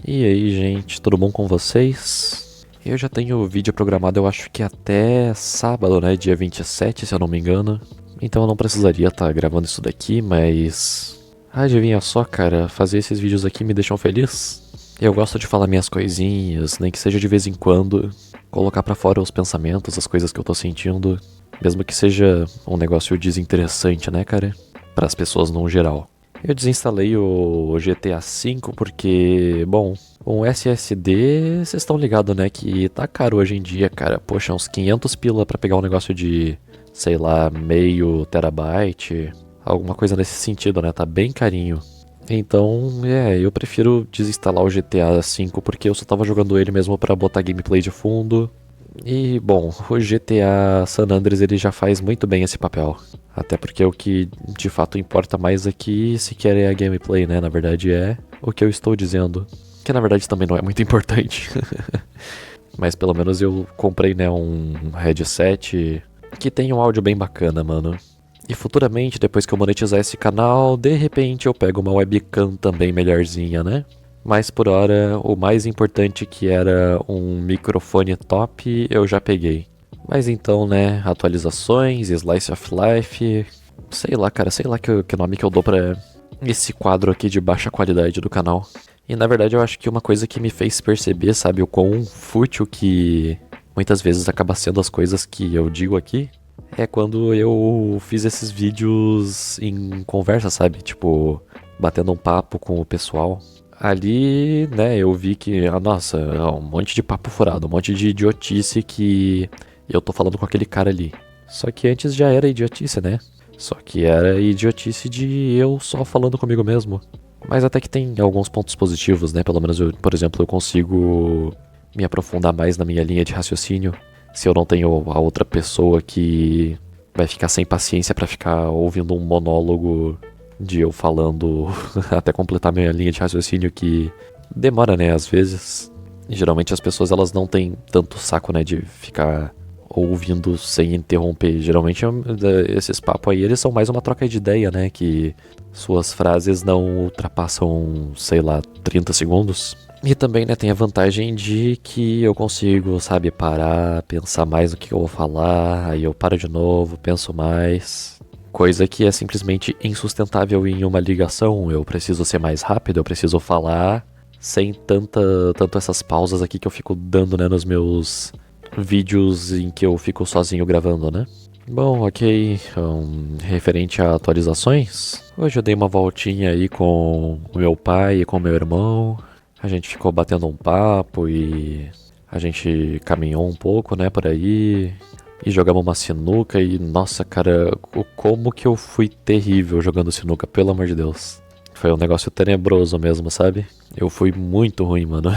E aí, gente, tudo bom com vocês? Eu já tenho o vídeo programado, eu acho que até sábado, né, dia 27, se eu não me engano. Então eu não precisaria estar gravando isso daqui, mas... adivinha só, cara, fazer esses vídeos aqui me deixam feliz. Eu gosto de falar minhas coisinhas, nem que seja de vez em quando. Colocar pra fora os pensamentos, as coisas que eu tô sentindo. Mesmo que seja um negócio desinteressante, né, cara? Para as pessoas no geral. Eu desinstalei o GTA V porque, bom, um SSD, vocês estão ligados, né, que tá caro hoje em dia, cara. Poxa, uns 500 pila pra pegar um negócio de, sei lá, meio terabyte, alguma coisa nesse sentido, né, tá bem carinho. Então, eu prefiro desinstalar o GTA V porque eu só tava jogando ele mesmo pra botar gameplay de fundo. E, bom, o GTA San Andreas ele já faz muito bem esse papel. Até porque o que de fato importa mais aqui sequer é a gameplay, né? Na verdade é o que eu estou dizendo. Que na verdade também não é muito importante. Mas pelo menos eu comprei, né, um headset que tem um áudio bem bacana, mano. E futuramente, depois que eu monetizar esse canal, de repente eu pego uma webcam também melhorzinha, né? Mas por hora, o mais importante que era um microfone top, eu já peguei. Mas então, né, atualizações, Slice of Life, sei lá, cara, sei lá que nome que eu dou pra esse quadro aqui de baixa qualidade do canal. E na verdade eu acho que uma coisa que me fez perceber, sabe, o quão fútil que muitas vezes acaba sendo as coisas que eu digo aqui, é quando eu fiz esses vídeos em conversa, sabe, tipo, batendo um papo com o pessoal. Ali, né, eu vi que, nossa, um monte de papo furado, um monte de idiotice que eu tô falando com aquele cara ali. Só que antes já era idiotice, né? Só que era idiotice de eu só falando comigo mesmo. Mas até que tem alguns pontos positivos, né? Pelo menos, por exemplo, eu consigo me aprofundar mais na minha linha de raciocínio. Se eu não tenho a outra pessoa que vai ficar sem paciência pra ficar ouvindo um monólogo de eu falando até completar minha linha de raciocínio que demora, né, às vezes. E geralmente as pessoas elas não têm tanto saco, né, de ficar ouvindo sem interromper. Geralmente esses papos aí, eles são mais uma troca de ideia, né, que suas frases não ultrapassam, sei lá, 30 segundos. E também, né, tem a vantagem de que eu consigo, sabe, parar, pensar mais no que eu vou falar, aí eu paro de novo, penso mais. Coisa que é simplesmente insustentável em uma ligação. Eu preciso ser mais rápido, eu preciso falar sem tanto essas pausas aqui que eu fico dando, né, nos meus vídeos em que eu fico sozinho gravando, né? Bom, ok, referente a atualizações, hoje eu dei uma voltinha aí com o meu pai e com o meu irmão. A gente ficou batendo um papo e a gente caminhou um pouco, né, por aí. E jogamos uma sinuca e, nossa, cara, como que eu fui terrível jogando sinuca, pelo amor de Deus. Foi um negócio tenebroso mesmo, sabe? Eu fui muito ruim, mano.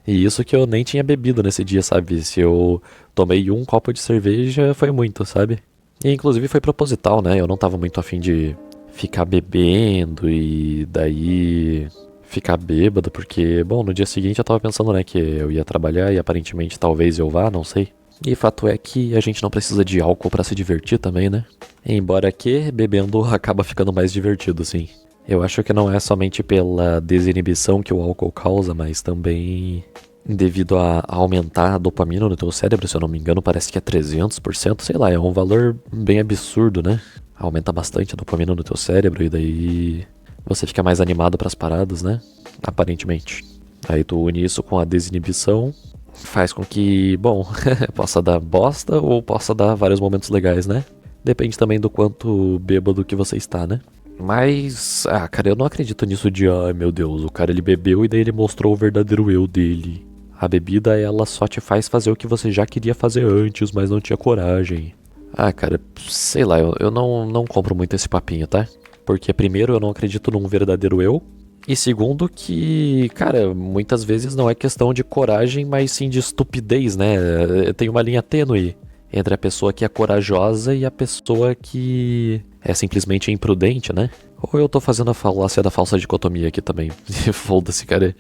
E isso que eu nem tinha bebido nesse dia, sabe? Se eu tomei um copo de cerveja, foi muito, sabe? E inclusive foi proposital, né? Eu não tava muito afim de ficar bebendo e daí ficar bêbado, porque, bom, no dia seguinte eu tava pensando, né, que eu ia trabalhar e aparentemente talvez eu vá, não sei. E fato é que a gente não precisa de álcool pra se divertir também, né? Embora que bebendo acaba ficando mais divertido, sim. Eu acho que não é somente pela desinibição que o álcool causa, mas também devido a aumentar a dopamina no teu cérebro, se eu não me engano, parece que é 300%, sei lá, é um valor bem absurdo, né? Aumenta bastante a dopamina no teu cérebro e daí você fica mais animado pras paradas, né? Aparentemente. Aí tu une isso com a desinibição, faz com que, bom, possa dar bosta ou possa dar vários momentos legais, né? Depende também do quanto bêbado que você está, né? Mas, cara, eu não acredito nisso de, ai meu Deus, o cara ele bebeu e daí ele mostrou o verdadeiro eu dele. A bebida, ela só te faz fazer o que você já queria fazer antes, mas não tinha coragem. Ah, cara, sei lá, eu não compro muito esse papinho, tá? Porque primeiro eu não acredito num verdadeiro eu. E segundo que, cara, muitas vezes não é questão de coragem, mas sim de estupidez, né? Tem uma linha tênue entre a pessoa que é corajosa e a pessoa que é simplesmente imprudente, né? Ou eu tô fazendo a falácia da falsa dicotomia aqui também. Foda-se, cara.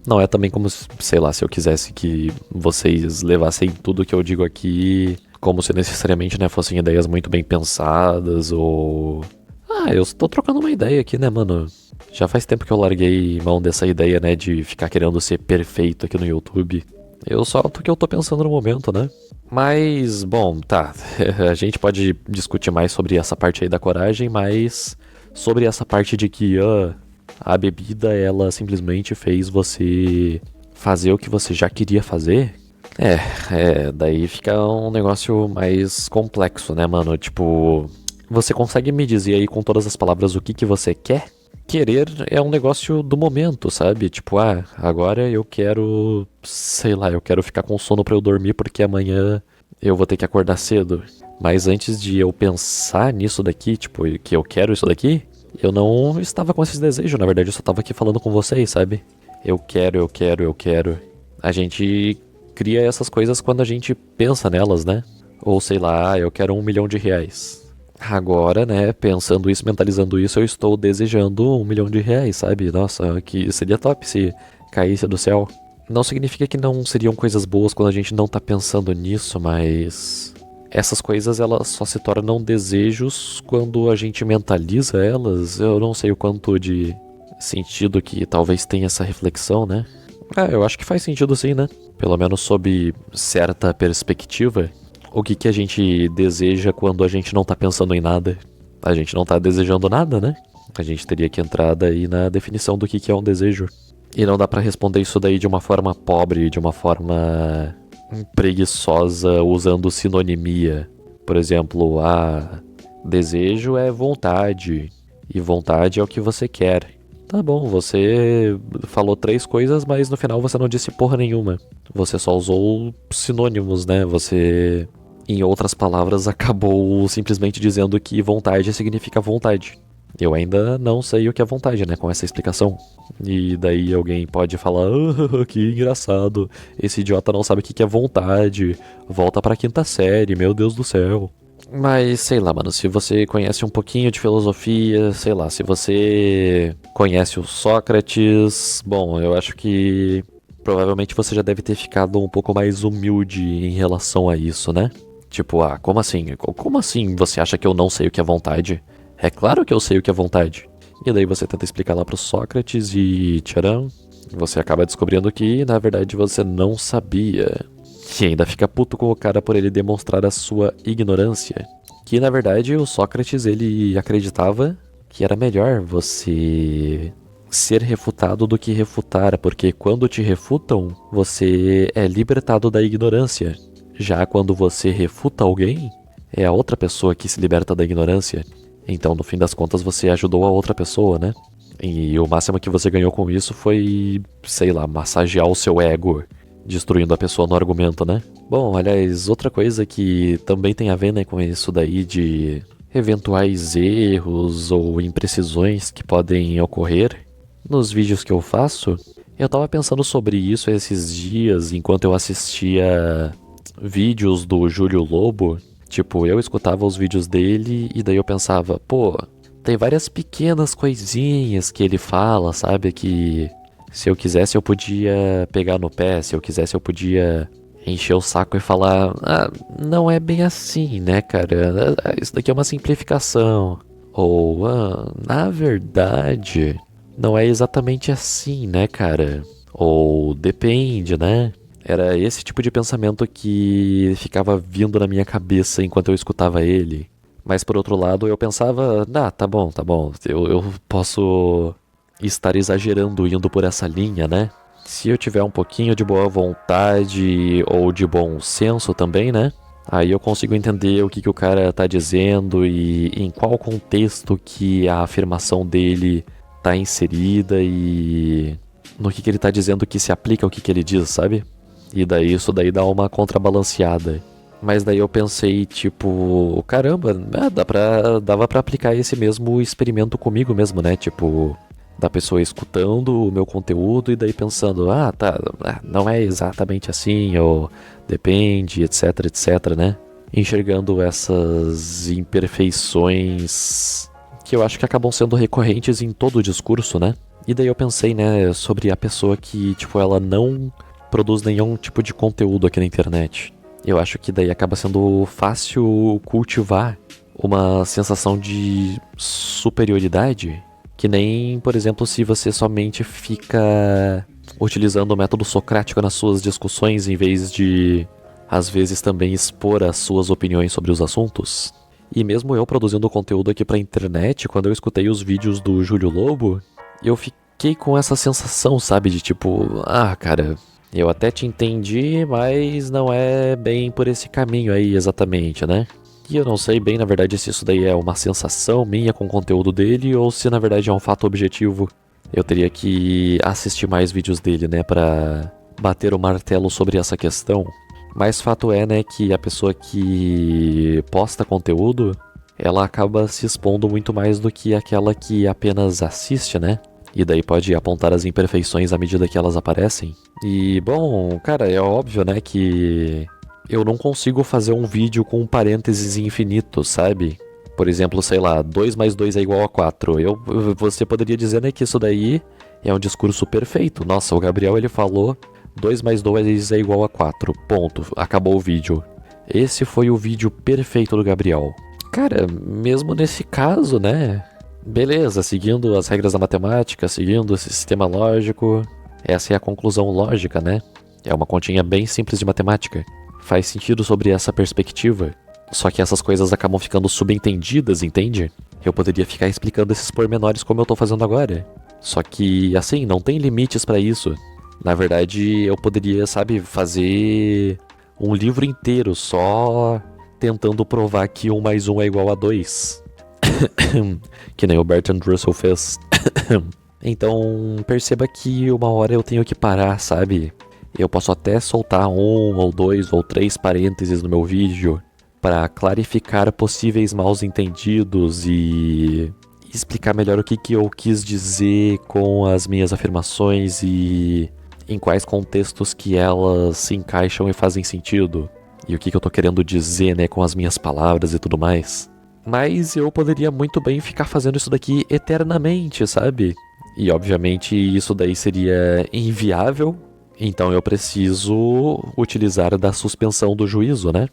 Não é também como, sei lá, se eu quisesse que vocês levassem tudo que eu digo aqui como se necessariamente, né, fossem ideias muito bem pensadas ou... Eu tô trocando uma ideia aqui, né, mano? Já faz tempo que eu larguei mão dessa ideia, né, de ficar querendo ser perfeito aqui no YouTube. Eu solto o que eu tô pensando no momento, né? Mas, bom, tá. A gente pode discutir mais sobre essa parte aí da coragem, mas sobre essa parte de que a bebida, ela simplesmente fez você fazer o que você já queria fazer. Daí fica um negócio mais complexo, né, mano? Tipo, você consegue me dizer aí com todas as palavras o que você quer? Querer é um negócio do momento, sabe? Tipo, agora eu quero, sei lá, eu quero ficar com sono pra eu dormir porque amanhã eu vou ter que acordar cedo. Mas antes de eu pensar nisso daqui, tipo, que eu quero isso daqui, eu não estava com esses desejos, na verdade eu só tava aqui falando com vocês, sabe? Eu quero, eu quero, eu quero. A gente cria essas coisas quando a gente pensa nelas, né? Ou sei lá, eu quero R$ 1 milhão. Agora, né, pensando isso, mentalizando isso, eu estou desejando R$ 1 milhão, sabe? Nossa, que seria top se caísse do céu. Não significa que não seriam coisas boas quando a gente não tá pensando nisso, mas essas coisas elas só se tornam desejos quando a gente mentaliza elas. Eu não sei o quanto de sentido que talvez tenha essa reflexão, né? Eu acho que faz sentido sim, né? Pelo menos sob certa perspectiva. O que a gente deseja quando a gente não tá pensando em nada? A gente não tá desejando nada, né? A gente teria que entrar daí na definição do que é um desejo. E não dá pra responder isso daí de uma forma pobre, de uma forma preguiçosa, usando sinonimia. Por exemplo, desejo é vontade. E vontade é o que você quer. Tá bom, você falou 3 coisas, mas no final você não disse porra nenhuma. Você só usou sinônimos, né? Você, em outras palavras, acabou simplesmente dizendo que vontade significa vontade. Eu ainda não sei o que é vontade, né, com essa explicação. E daí alguém pode falar, que engraçado, esse idiota não sabe o que é vontade, volta pra 5ª série, meu Deus do céu. Mas, sei lá, mano, se você conhece um pouquinho de filosofia, sei lá, se você conhece o Sócrates, bom, eu acho que provavelmente você já deve ter ficado um pouco mais humilde em relação a isso, né? Tipo, como assim? Como assim você acha que eu não sei o que é vontade? É claro que eu sei o que é vontade. E daí você tenta explicar lá pro Sócrates e tcharam, você acaba descobrindo que, na verdade, você não sabia. E ainda fica puto com o cara por ele demonstrar a sua ignorância. Que, na verdade, o Sócrates, ele acreditava que era melhor você ser refutado do que refutar, porque quando te refutam, você é libertado da ignorância. Já quando você refuta alguém, é a outra pessoa que se liberta da ignorância. Então, no fim das contas, você ajudou a outra pessoa, né? E o máximo que você ganhou com isso foi, sei lá, massagear o seu ego, destruindo a pessoa no argumento, né? Bom, aliás, outra coisa que também tem a ver, né, com isso daí de eventuais erros ou imprecisões que podem ocorrer nos vídeos que eu faço, eu tava pensando sobre isso esses dias enquanto eu assistia vídeos do Júlio Lobo. Tipo, eu escutava os vídeos dele e daí eu pensava, pô, tem várias pequenas coisinhas que ele fala, sabe? Que se eu quisesse eu podia pegar no pé, se eu quisesse eu podia encher o saco e falar, não é bem assim, né, cara? Isso daqui é uma simplificação. Ou, na verdade, não é exatamente assim, né, cara? Ou depende, né? Era esse tipo de pensamento que ficava vindo na minha cabeça enquanto eu escutava ele. Mas por outro lado, eu pensava, tá bom, eu posso estar exagerando indo por essa linha, né? Se eu tiver um pouquinho de boa vontade ou de bom senso também, né? Aí eu consigo entender o que o cara tá dizendo e em qual contexto que a afirmação dele tá inserida e no que ele tá dizendo que se aplica ao que ele diz, sabe? E daí isso daí dá uma contrabalanceada. Mas daí eu pensei, tipo, caramba, dava pra aplicar esse mesmo experimento comigo mesmo, né? Tipo, da pessoa escutando o meu conteúdo e daí pensando, tá, não é exatamente assim, ou depende, etc, etc, né? Enxergando essas imperfeições que eu acho que acabam sendo recorrentes em todo o discurso, né? E daí eu pensei, né, sobre a pessoa que, tipo, ela não produz nenhum tipo de conteúdo aqui na internet. Eu acho que daí acaba sendo fácil cultivar uma sensação de superioridade, que nem, por exemplo, se você somente fica utilizando o método socrático nas suas discussões em vez de, às vezes, também expor as suas opiniões sobre os assuntos. E mesmo eu produzindo conteúdo aqui pra internet, quando eu escutei os vídeos do Júlio Lobo, eu fiquei com essa sensação, sabe, de tipo, cara, eu até te entendi, mas não é bem por esse caminho aí exatamente, né? E eu não sei bem, na verdade, se isso daí é uma sensação minha com o conteúdo dele ou se na verdade é um fato objetivo. Eu teria que assistir mais vídeos dele, né, pra bater o martelo sobre essa questão. Mas fato é, né, que a pessoa que posta conteúdo, ela acaba se expondo muito mais do que aquela que apenas assiste, né? E daí pode apontar as imperfeições à medida que elas aparecem. E, bom, cara, é óbvio, né, que eu não consigo fazer um vídeo com um parênteses infinito, sabe? Por exemplo, sei lá, 2 mais 2 é igual a 4. Você poderia dizer, né, que isso daí é um discurso perfeito. Nossa, o Gabriel, ele falou 2 mais 2 é igual a 4. Ponto. Acabou o vídeo. Esse foi o vídeo perfeito do Gabriel. Cara, mesmo nesse caso, né? Beleza, seguindo as regras da matemática, seguindo esse sistema lógico, essa é a conclusão lógica, né? É uma continha bem simples de matemática. Faz sentido sobre essa perspectiva. Só que essas coisas acabam ficando subentendidas, entende? Eu poderia ficar explicando esses pormenores como eu tô fazendo agora. Só que, assim, não tem limites pra isso. Na verdade, eu poderia, sabe, fazer um livro inteiro só tentando provar que 1 mais 1 é igual a 2. Que nem o Bertrand Russell fez. Então, perceba que uma hora eu tenho que parar, sabe? Eu posso até soltar 1 ou 2 ou 3 parênteses no meu vídeo para clarificar possíveis maus entendidos e explicar melhor o que eu quis dizer com as minhas afirmações e em quais contextos que elas se encaixam e fazem sentido. E o que eu tô querendo dizer, né, com as minhas palavras e tudo mais. Mas eu poderia muito bem ficar fazendo isso daqui eternamente, sabe? E obviamente isso daí seria inviável. Então eu preciso utilizar da suspensão do juízo, né?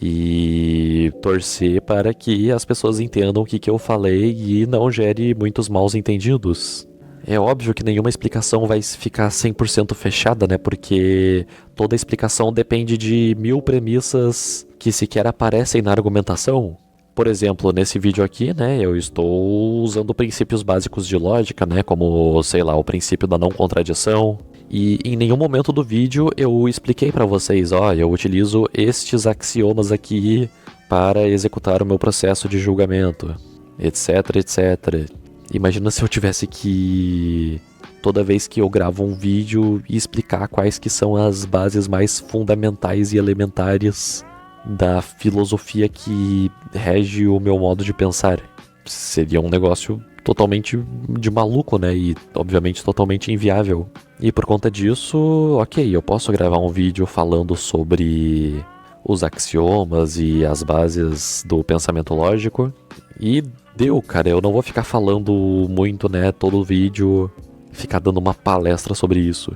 E torcer para que as pessoas entendam o que eu falei e não gere muitos maus entendidos. É óbvio que nenhuma explicação vai ficar 100% fechada, né? Porque toda explicação depende de 1000 premissas que sequer aparecem na argumentação. Por exemplo, nesse vídeo aqui, né, eu estou usando princípios básicos de lógica, né, como, sei lá, o princípio da não contradição. E em nenhum momento do vídeo eu expliquei pra vocês, eu utilizo estes axiomas aqui para executar o meu processo de julgamento, etc, etc. Imagina se eu tivesse que, toda vez que eu gravo um vídeo, explicar quais que são as bases mais fundamentais e elementares da filosofia que rege o meu modo de pensar. Seria um negócio totalmente de maluco, né? E obviamente totalmente inviável. E por conta disso, ok, eu posso gravar um vídeo falando sobre os axiomas e as bases do pensamento lógico. E deu, cara, eu não vou ficar falando muito, né, todo o vídeo, ficar dando uma palestra sobre isso.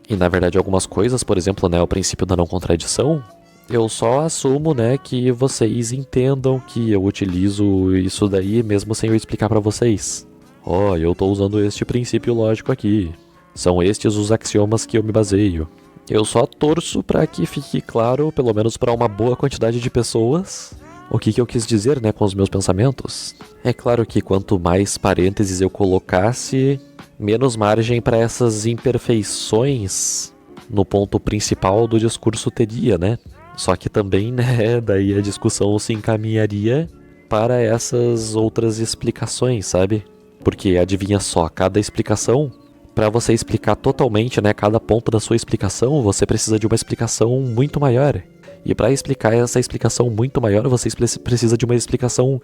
E na verdade algumas coisas, por exemplo, né, o princípio da não contradição, eu só assumo, né, que vocês entendam que eu utilizo isso daí mesmo sem eu explicar pra vocês. Eu tô usando este princípio lógico aqui. São estes os axiomas que eu me baseio. Eu só torço pra que fique claro, pelo menos pra uma boa quantidade de pessoas, o que eu quis dizer, né, com os meus pensamentos. É claro que quanto mais parênteses eu colocasse, menos margem pra essas imperfeições no ponto principal do discurso teria, né? Só que também, né, daí a discussão se encaminharia para essas outras explicações, sabe? Porque adivinha só, cada explicação, para você explicar totalmente, né, cada ponto da sua explicação, você precisa de uma explicação muito maior. E para explicar essa explicação muito maior, você precisa de uma explicação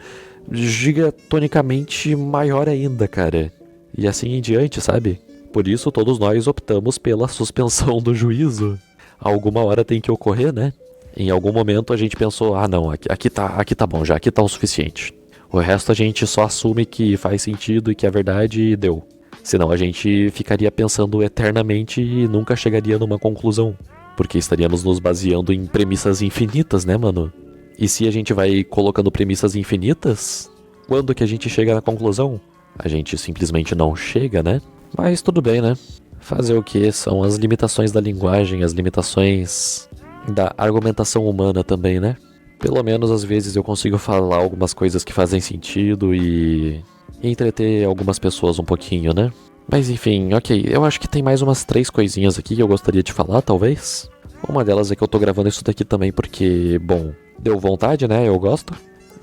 gigatonicamente maior ainda, cara. E assim em diante, sabe? Por isso todos nós optamos pela suspensão do juízo. Alguma hora tem que ocorrer, né? Em algum momento a gente pensou, não, aqui tá bom já, aqui tá o suficiente. O resto a gente só assume que faz sentido e que é verdade e deu. Senão a gente ficaria pensando eternamente e nunca chegaria numa conclusão. Porque estaríamos nos baseando em premissas infinitas, né, mano? E se a gente vai colocando premissas infinitas, quando que a gente chega na conclusão? A gente simplesmente não chega, né? Mas tudo bem, né? Fazer o que? São as limitações da linguagem, as limitações da argumentação humana também, né? Pelo menos às vezes eu consigo falar algumas coisas que fazem sentido e entreter algumas pessoas um pouquinho, né? Mas enfim, ok, eu acho que tem mais umas 3 coisinhas aqui que eu gostaria de falar, talvez. Uma delas é que eu tô gravando isso daqui também porque, bom, deu vontade, né? Eu gosto.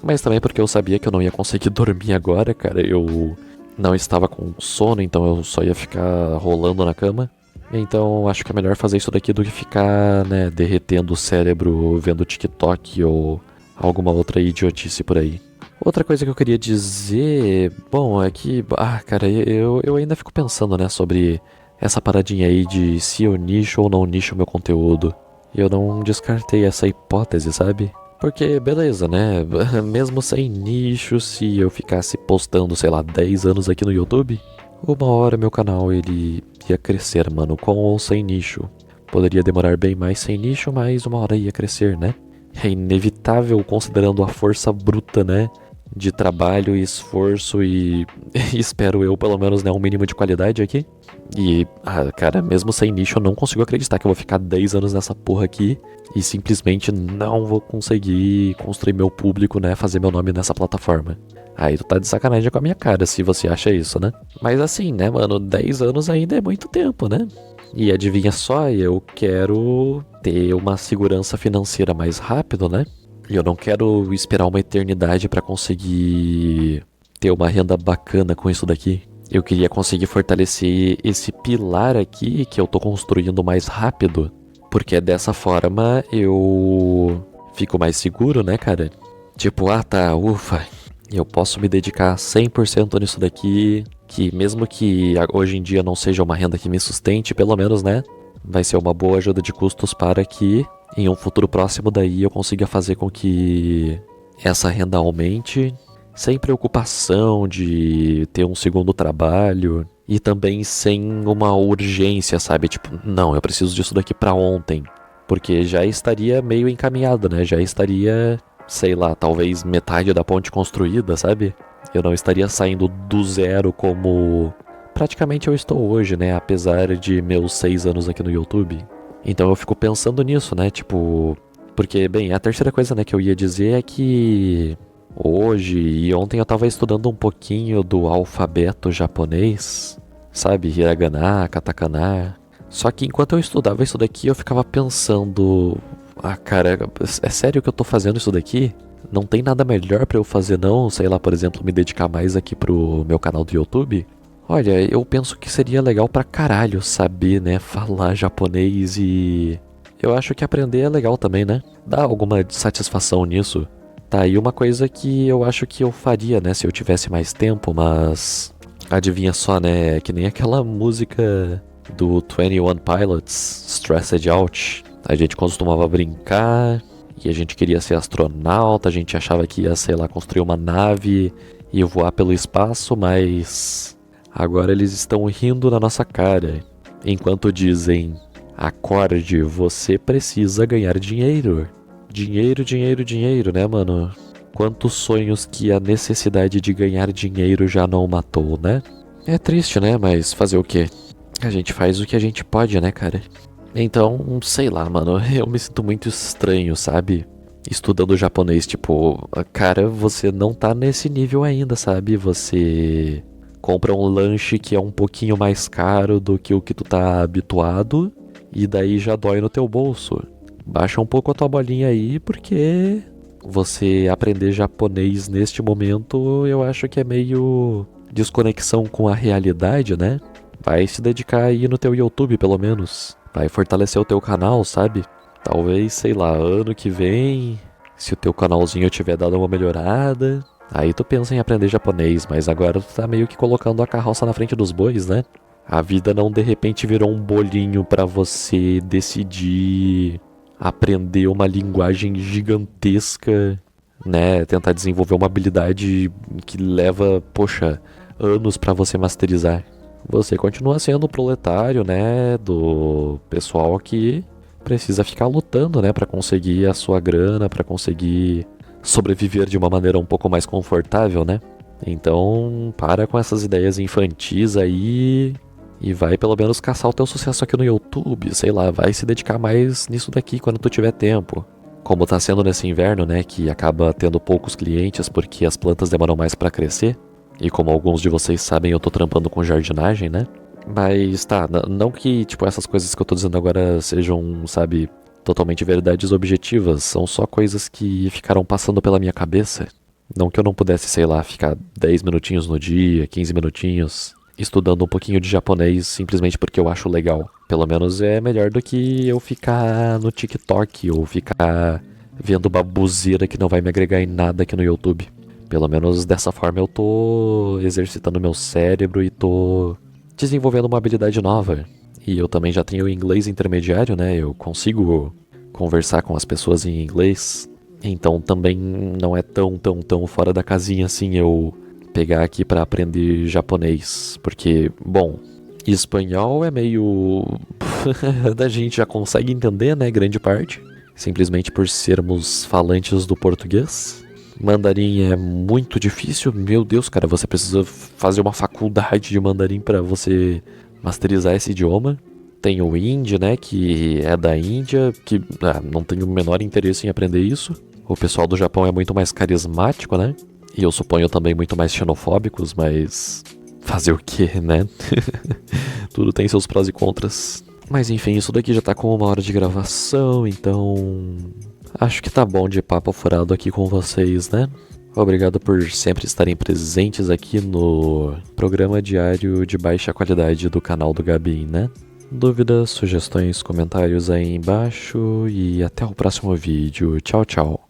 Mas também porque eu sabia que eu não ia conseguir dormir agora, cara. Eu não estava com sono, então eu só ia ficar rolando na cama. Então acho que é melhor fazer isso daqui do que ficar, né, derretendo o cérebro vendo TikTok ou alguma outra idiotice por aí. Outra coisa que eu queria dizer, bom, é que, cara, eu ainda fico pensando, né, sobre essa paradinha aí de se eu nicho ou não nicho meu conteúdo. E eu não descartei essa hipótese, sabe? Porque, beleza, né, mesmo sem nicho, se eu ficasse postando, sei lá, 10 anos aqui no YouTube, uma hora meu canal ele ia crescer, mano, com ou sem nicho. Poderia demorar bem mais sem nicho, mas uma hora ia crescer, né? É inevitável considerando a força bruta, né? De trabalho e esforço e espero eu pelo menos, né, um mínimo de qualidade aqui. E, cara, mesmo sem nicho eu não consigo acreditar que eu vou ficar 10 anos nessa porra aqui e simplesmente não vou conseguir construir meu público, né, fazer meu nome nessa plataforma. Aí tu tá de sacanagem com a minha cara se você acha isso, né? Mas assim, né, mano, 10 anos ainda é muito tempo, né? E adivinha só, eu quero ter uma segurança financeira mais rápido, né? E eu não quero esperar uma eternidade pra conseguir ter uma renda bacana com isso daqui. Eu queria conseguir fortalecer esse pilar aqui que eu tô construindo mais rápido, porque dessa forma eu fico mais seguro, né, cara? Tipo, tá, ufa, eu posso me dedicar 100% nisso daqui, que mesmo que hoje em dia não seja uma renda que me sustente, pelo menos, né, vai ser uma boa ajuda de custos para que em um futuro próximo daí eu consiga fazer com que essa renda aumente, sem preocupação de ter um segundo trabalho e também sem uma urgência, sabe? Tipo, não, eu preciso disso daqui pra ontem, porque já estaria meio encaminhado, né? Já estaria, sei lá, talvez metade da ponte construída, sabe? Eu não estaria saindo do zero como praticamente eu estou hoje, né? Apesar de meus 6 anos aqui no YouTube. Então eu fico pensando nisso, né? Tipo, porque, bem, a terceira coisa, né, que eu ia dizer é que hoje e ontem eu tava estudando um pouquinho do alfabeto japonês, sabe? Hiragana, katakana. Só que enquanto eu estudava isso daqui, eu ficava pensando, cara, é sério que eu tô fazendo isso daqui? Não tem nada melhor pra eu fazer não? Sei lá, por exemplo, me dedicar mais aqui pro meu canal do YouTube? Olha, eu penso que seria legal pra caralho saber, né, falar japonês e eu acho que aprender é legal também, né? Dá alguma satisfação nisso. Tá aí uma coisa que eu acho que eu faria, né, se eu tivesse mais tempo, mas adivinha só, né, que nem aquela música do 21 Pilots, Stressed Out. A gente costumava brincar e a gente queria ser astronauta, a gente achava que ia, sei lá, construir uma nave e voar pelo espaço, mas agora eles estão rindo na nossa cara, enquanto dizem, acorde, você precisa ganhar dinheiro. Dinheiro, dinheiro, dinheiro, né, mano? Quantos sonhos que a necessidade de ganhar dinheiro já não matou, né? É triste, né, mas fazer o quê? A gente faz o que a gente pode, né, cara? Então, sei lá, mano, eu me sinto muito estranho, sabe? Estudando japonês, tipo, cara, você não tá nesse nível ainda, sabe? Você compra um lanche que é um pouquinho mais caro do que o que tu tá habituado e daí já dói no teu bolso. Baixa um pouco a tua bolinha aí, porque você aprender japonês neste momento eu acho que é meio desconexão com a realidade, né? Vai se dedicar aí no teu YouTube, pelo menos. Vai fortalecer o teu canal, sabe? Talvez, sei lá, ano que vem, se o teu canalzinho tiver dado uma melhorada, aí tu pensa em aprender japonês, mas agora tu tá meio que colocando a carroça na frente dos bois, né? A vida não de repente virou um bolinho pra você decidir aprender uma linguagem gigantesca, né? Tentar desenvolver uma habilidade que leva, poxa, anos pra você masterizar. Você continua sendo o proletário, né? Do pessoal que precisa ficar lutando, né, pra conseguir a sua grana, pra conseguir sobreviver de uma maneira um pouco mais confortável, né? Então, para com essas ideias infantis aí e vai pelo menos caçar o teu sucesso aqui no YouTube, sei lá, vai se dedicar mais nisso daqui quando tu tiver tempo. Como tá sendo nesse inverno, né, que acaba tendo poucos clientes porque as plantas demoram mais pra crescer. E como alguns de vocês sabem, eu tô trampando com jardinagem, né? Mas tá, não que, tipo, essas coisas que eu tô dizendo agora sejam, sabe, totalmente verdades objetivas, são só coisas que ficaram passando pela minha cabeça. Não que eu não pudesse, sei lá, ficar 10 minutinhos no dia, 15 minutinhos, estudando um pouquinho de japonês simplesmente porque eu acho legal. Pelo menos é melhor do que eu ficar no TikTok ou ficar vendo baboseira que não vai me agregar em nada aqui no YouTube. Pelo menos dessa forma eu tô exercitando meu cérebro e tô desenvolvendo uma habilidade nova. E eu também já tenho inglês intermediário, né? Eu consigo conversar com as pessoas em inglês. Então também não é tão fora da casinha assim eu pegar aqui pra aprender japonês. Porque, bom, espanhol é meio... a gente já consegue entender, né? Grande parte. Simplesmente por sermos falantes do português. Mandarim é muito difícil, meu Deus, cara, você precisa fazer uma faculdade de mandarim pra você masterizar esse idioma. Tem o hindi, né, que é da Índia, que não tenho o menor interesse em aprender isso. O pessoal do Japão é muito mais carismático, né, e eu suponho também muito mais xenofóbicos, mas fazer o quê, né? Tudo tem seus prós e contras. Mas enfim, isso daqui já tá com 1 hora de gravação, então... acho que tá bom de papo furado aqui com vocês, né? Obrigado por sempre estarem presentes aqui no programa diário de baixa qualidade do canal do Gabin, né? Dúvidas, sugestões, comentários aí embaixo e até o próximo vídeo. Tchau, tchau.